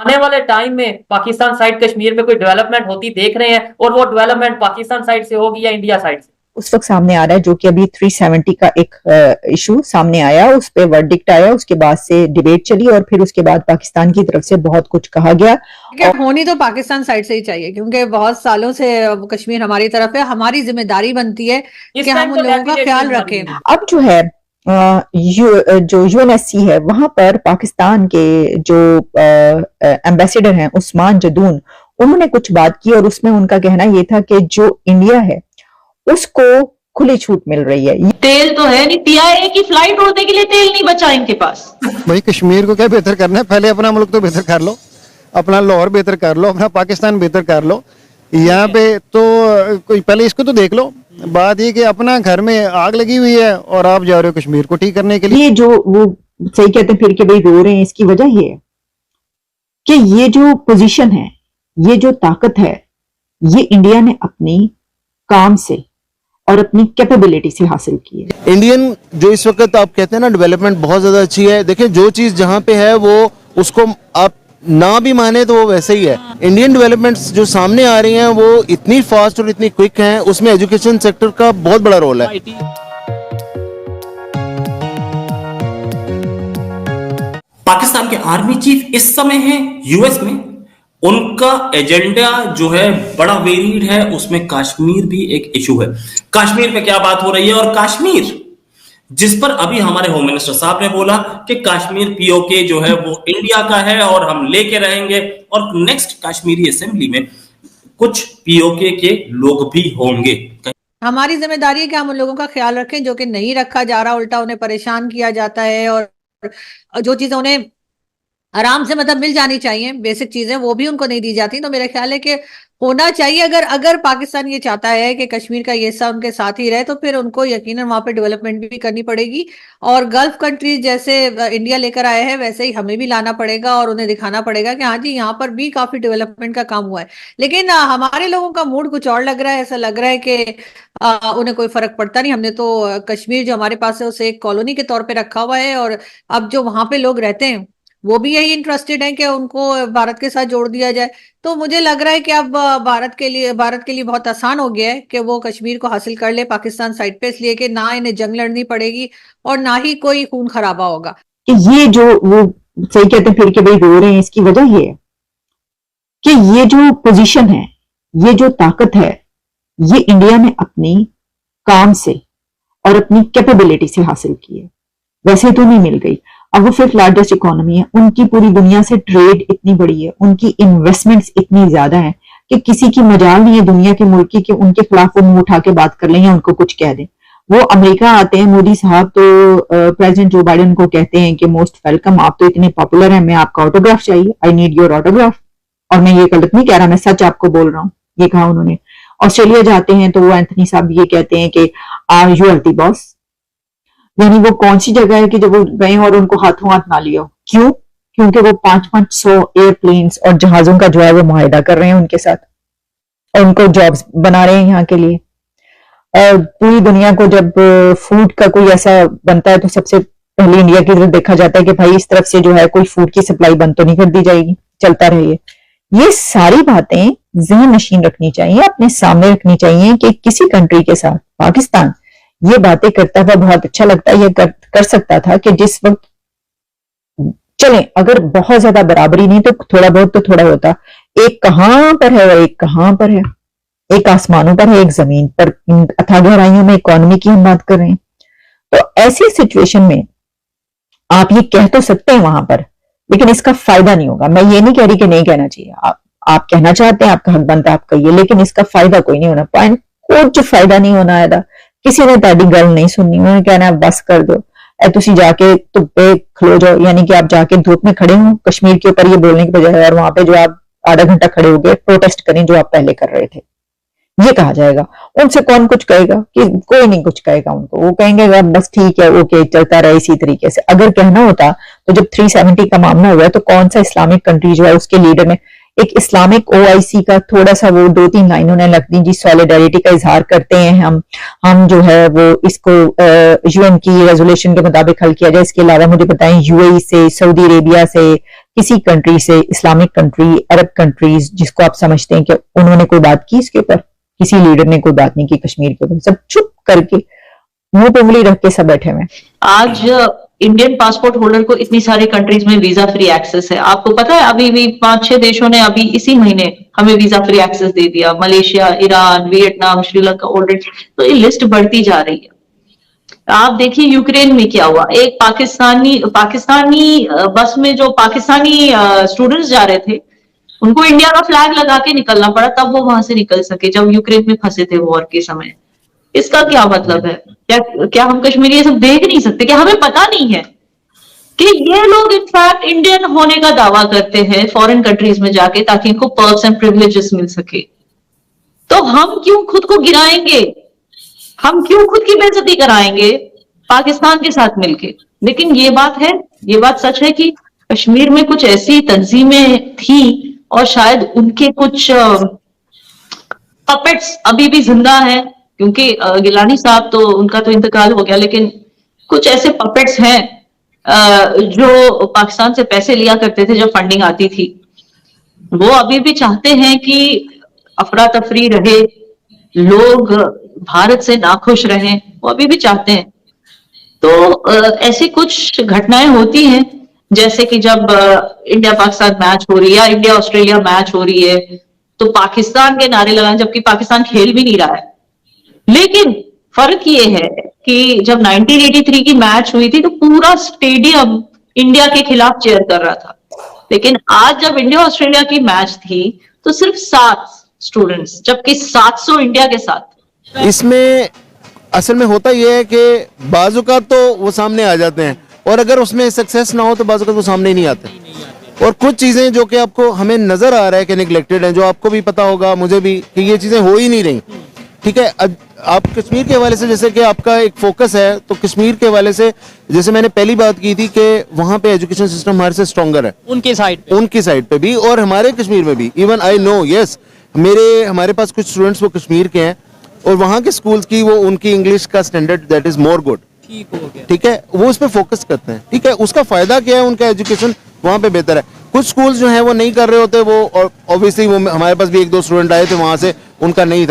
आने वाले टाइम में पाकिस्तान साइड कश्मीर में कोई डेवलपमेंट होती देख रहे हैं, और वो डेवलपमेंट पाकिस्तान साइड से होगी या इंडिया साइड से? उस वक्त सामने आ रहा है जो कि अभी 370 का एक इशू सामने आया, उस पे वर्डिक्ट आया, उसके बाद से डिबेट चली और फिर उसके बाद पाकिस्तान की तरफ से बहुत कुछ कहा गया। होनी तो पाकिस्तान साइड से ही चाहिए, क्योंकि बहुत सालों से कश्मीर हमारी तरफ है, हमारी जिम्मेदारी बनती है कि हम उन लोगों का ख्याल रखें। अब जो है जो यूएनएससी है वहां पर पाकिस्तान के जो एम्बेसडर हैं उस्मान जदून, उन्होंने कुछ बात की और उसमें उनका कहना यह था कि जो इंडिया है उसको खुली छूट मिल रही है। तेल तो है नहीं, टीआईए की फ्लाइट उड़ने के लिए तेल नहीं बचा इनके पास। भाई कश्मीर को क्या बेहतर करना है, पहले अपना मुल्क तो बेहतर कर लो, अपना लाहौर बेहतर कर लो, अपना पाकिस्तान बेहतर कर लो। यहाँ पे तो कोई पहले इसको तो देख लो। बात ये कि अपना घर में आग लगी हुई है और आप जा रहे हो कश्मीर को ठीक करने के लिए। ये जो वो सही कहते हैं फिर के भाई रो रहे हैं, इसकी वजह ये है कि ये जो पोजीशन है, ये जो ताकत है, ये इंडिया ने अपनी काम से और अपनी कैपेबिलिटी से हासिल की है। इंडियन जो इस वक्त आप कहते हैं ना डेवलपमेंट बहुत ज्यादा अच्छी है। देखिए जो चीज जहाँ पे है वो उसको आप ना भी माने तो वो वैसे ही है। इंडियन डेवलपमेंट्स जो सामने आ रही हैं वो इतनी फास्ट और इतनी क्विक हैं, उसमें एजुकेशन सेक्टर का बहुत बड़ा रोल है। पाकिस्तान के आर्मी चीफ इस समय है यूएस में, उनका एजेंडा जो है बड़ा वेरिड है, उसमें कश्मीर भी एक इशू है। कश्मीर पे क्या बात हो रही है, और कश्मीर जिस पर अभी हमारे होम मिनिस्टर साहब ने बोला कि कश्मीर पीओके जो है वो इंडिया का है और हम लेके रहेंगे, और नेक्स्ट कश्मीरी असेंबली में कुछ पीओके के लोग भी होंगे। हमारी जिम्मेदारी है कि हम उन लोगों का ख्याल रखें जो कि नहीं रखा जा रहा, उल्टा उन्हें परेशान किया जाता है, और जो चीजें उन्हें आराम से मतलब मिल जानी चाहिए, बेसिक चीजें, वो भी उनको नहीं दी जाती। तो मेरा ख्याल है कि होना चाहिए। अगर पाकिस्तान ये चाहता है कि कश्मीर का ये हिस्सा उनके साथ ही रहे, तो फिर उनको यकीनन वहां पे डेवलपमेंट भी करनी पड़ेगी, और गल्फ कंट्रीज जैसे इंडिया लेकर आए हैं वैसे ही हमें भी लाना पड़ेगा, और उन्हें दिखाना पड़ेगा कि हाँ जी यहाँ पर भी काफी डेवलपमेंट का काम हुआ है। लेकिन हमारे लोगों का मूड कुछ और लग रहा है। ऐसा लग रहा है कि उन्हें कोई फर्क पड़ता नहीं। हमने तो कश्मीर जो हमारे पास है उसे एक कॉलोनी के तौर पर रखा हुआ है, और अब जो वहां पे लोग रहते हैं वो भी यही इंटरेस्टेड है कि उनको भारत के साथ जोड़ दिया जाए। तो मुझे लग रहा है कि अब भारत के लिए बहुत आसान हो गया है कि वो कश्मीर को हासिल कर ले पाकिस्तान साइड पे, इसलिए कि ना इन्हें जंग लड़नी पड़ेगी और ना ही कोई खून खराबा होगा। कि ये जो वो सही कहते हैं फिर के भाई रो रहे हैं, इसकी वजह ये है कि ये जो पोजीशन है, ये जो ताकत है, ये इंडिया ने अपनी काम से और अपनी कैपेबिलिटी से हासिल की है, वैसे तो नहीं मिल गई। अब वो फिफ्थ लार्जेस्ट इकोनॉमी है, उनकी पूरी दुनिया से ट्रेड इतनी बड़ी है, उनकी इन्वेस्टमेंट्स इतनी ज्यादा है कि किसी की मजाल नहीं है दुनिया के मुल्क की कि उनके खिलाफ वो मुंह उठा के बात कर लें या उनको कुछ कह दें। वो अमेरिका आते हैं, मोदी साहब तो प्रेसिडेंट जो बाइडेन को कहते हैं कि मोस्ट वेलकम, आप तो इतने पॉपुलर हैं, मैं आपका ऑटोग्राफ चाहिए, आई नीड योर ऑटोग्राफ। और मैं ये गलत नहीं कह रहा, मैं सच आपको बोल रहा हूँ, ये कहा उन्होंने। ऑस्ट्रेलिया जाते हैं तो वो एंथनी साहब ये कहते हैं कि यू आर दी बॉस। यानी वो कौन सी जगह है कि जब वो गए और उनको हाथों हाथ ना लिया? क्यों? क्योंकि वो 500 एयरप्लेन्स और जहाजों का जो है वो मुआहिदा कर रहे हैं उनके साथ, और उनको जॉब्स बना रहे हैं यहाँ के लिए। और पूरी दुनिया को जब फूड का कोई ऐसा बनता है तो सबसे पहले इंडिया की तरफ देखा जाता है कि भाई इस तरफ से जो है कोई फूड की सप्लाई बंद तो नहीं कर दी जाएगी, चलता रहिए। ये सारी बातें ज़हन नशीन रखनी चाहिए, अपने सामने रखनी चाहिए कि किसी कंट्री के साथ पाकिस्तान ये बातें करता हुआ बहुत अच्छा लगता है, ये कर सकता था कि जिस वक्त चले अगर बहुत ज्यादा बराबरी नहीं तो थोड़ा बहुत तो थोड़ा होता। एक कहां पर है और एक कहां पर है, एक आसमानों पर है, एक जमीन पर। अथाह गहराइयों में इकोनॉमी की हम बात कर रहे हैं। तो ऐसी सिचुएशन में आप ये कह तो सकते हैं वहां पर, लेकिन इसका फायदा नहीं होगा। मैं ये नहीं कह रही कि नहीं कहना चाहिए, आप कहना चाहते हैं, आपका हक बनता है, आप कहिए, लेकिन इसका फायदा कोई नहीं होना। पॉइंट कुछ फायदा नहीं होना है। किसी ने ताड़ी गल नहीं सुननी, उन्होंने कहना बस कर दो, तुसी जाके धुप्पे खलो जाओ, यानी कि आप जाके धूप में खड़े हो कश्मीर के ऊपर ये बोलने की बजाय, और वहां पे जो आप आधा घंटा खड़े हो गए प्रोटेस्ट करें जो आप पहले कर रहे थे, ये कहा जाएगा। उनसे कौन कुछ कहेगा? कि कोई नहीं कुछ कहेगा उनको। वो कहेंगे बस ठीक है, ओके, चलता रहे इसी तरीके से। अगर कहना होता तो जब 370 का मामला हुआ तो कौन सा इस्लामिक कंट्री जो है उसके लीडर ने एक इस्लामिक ओआईसी का थोड़ा सा वो 2-3 लाइन उन्हें लगती जी सॉलिडारिटी का इजहार करते हैं हम जो है वो इसको यूएन की रेजोल्यूशन के मुताबिक हल किया जाए। इसके अलावा मुझे बताएं यूएई से, सऊदी अरेबिया से, किसी कंट्री से, इस्लामिक कंट्री, अरब कंट्रीज जिसको आप समझते हैं कि उन्होंने कोई बात की इसके ऊपर? किसी लीडर ने कोई बात नहीं की कश्मीर के ऊपर, सब चुप करके मुंह पे उंगली रख के सब बैठे हुए। आज इंडियन पासपोर्ट होल्डर को इतनी सारी कंट्रीज में वीजा फ्री एक्सेस है। आपको पता है अभी भी 5-6 देशों ने अभी इसी महीने हमें वीजा फ्री एक्सेस दे दिया, Malaysia, Iran, Vietnam, Sri Lanka already. तो ये लिस्ट बढ़ती जा रही है। आप देखिए यूक्रेन में क्या हुआ, एक पाकिस्तानी बस में जो पाकिस्तानी स्टूडेंट्स जा रहे थे उनको इंडिया का फ्लैग लगा के निकलना पड़ा, तब वो वहां से निकल सके जब यूक्रेन में फंसे थे वॉर के समय। इसका क्या मतलब है? क्या हम कश्मीरी ये सब देख नहीं सकते? क्या हमें पता नहीं है कि ये लोग इनफैक्ट इंडियन होने का दावा करते हैं फॉरेन कंट्रीज में जाके ताकि इनको पर्क्स एंड प्रिविलेजेस मिल सके? तो हम क्यों खुद को गिराएंगे? हम क्यों खुद की बेइज्जती कराएंगे पाकिस्तान के साथ मिलके? लेकिन ये बात सच है कि कश्मीर में कुछ ऐसी तंजीमें थी और शायद उनके कुछ पपेट्स अभी भी जिंदा हैं, क्योंकि गिलानी साहब तो उनका तो इंतकाल हो गया, लेकिन कुछ ऐसे पपेट्स हैं जो पाकिस्तान से पैसे लिया करते थे जब फंडिंग आती थी। वो अभी भी चाहते हैं कि अफरा तफरी रहे, लोग भारत से नाखुश रहें, वो अभी भी चाहते हैं। तो ऐसी कुछ घटनाएं होती हैं, जैसे कि जब इंडिया पाकिस्तान मैच हो रही है या इंडिया ऑस्ट्रेलिया मैच हो रही है तो पाकिस्तान के नारे लगाए, जबकि पाकिस्तान खेल भी नहीं रहा है। लेकिन फर्क ये है कि जब 1983 की मैच हुई थी तो पूरा स्टेडियम इंडिया के खिलाफ चीयर कर रहा था, लेकिन आज जब इंडिया ऑस्ट्रेलिया की मैच थी तो सिर्फ 7 स्टूडेंट्स, जबकि 700 इंडिया के साथ। इसमें असल में होता यह है कि बाजुका तो वो सामने आ जाते हैं और अगर उसमें सक्सेस ना हो तो बाजुका वो सामने ही नहीं आते। और कुछ चीजें जो कि आपको हमें नजर आ रहा है कि निगलेक्टेड है, जो आपको भी पता होगा मुझे भी, कि ये चीजें हो ही नहीं रही। ठीक है, आप कश्मीर के हवाले से जैसे कि आपका एक फोकस है, तो कश्मीर के हवाले से जैसे मैंने पहली बात की थी कि वहां पे एजुकेशन सिस्टम हमारे से स्ट्रॉन्गर है, उनकी साइड पे भी और हमारे कश्मीर में भी। इवन आई नो, यस, हमारे पास कुछ स्टूडेंट्स वो कश्मीर के हैं और वहां के स्कूल्स की वो उनकी इंग्लिश का standard that is more good. ठीक है, वो उस पर फोकस करते हैं। ठीक है, उसका फायदा क्या है, उनका एजुकेशन वहां पे बेहतर है। कुछ स्कूल्स जो है वो नहीं कर रहे होते, वो ऑब्वियसली वो हमारे पास भी 1-2 स्टूडेंट आए थे वहां से, उनका नहीं था।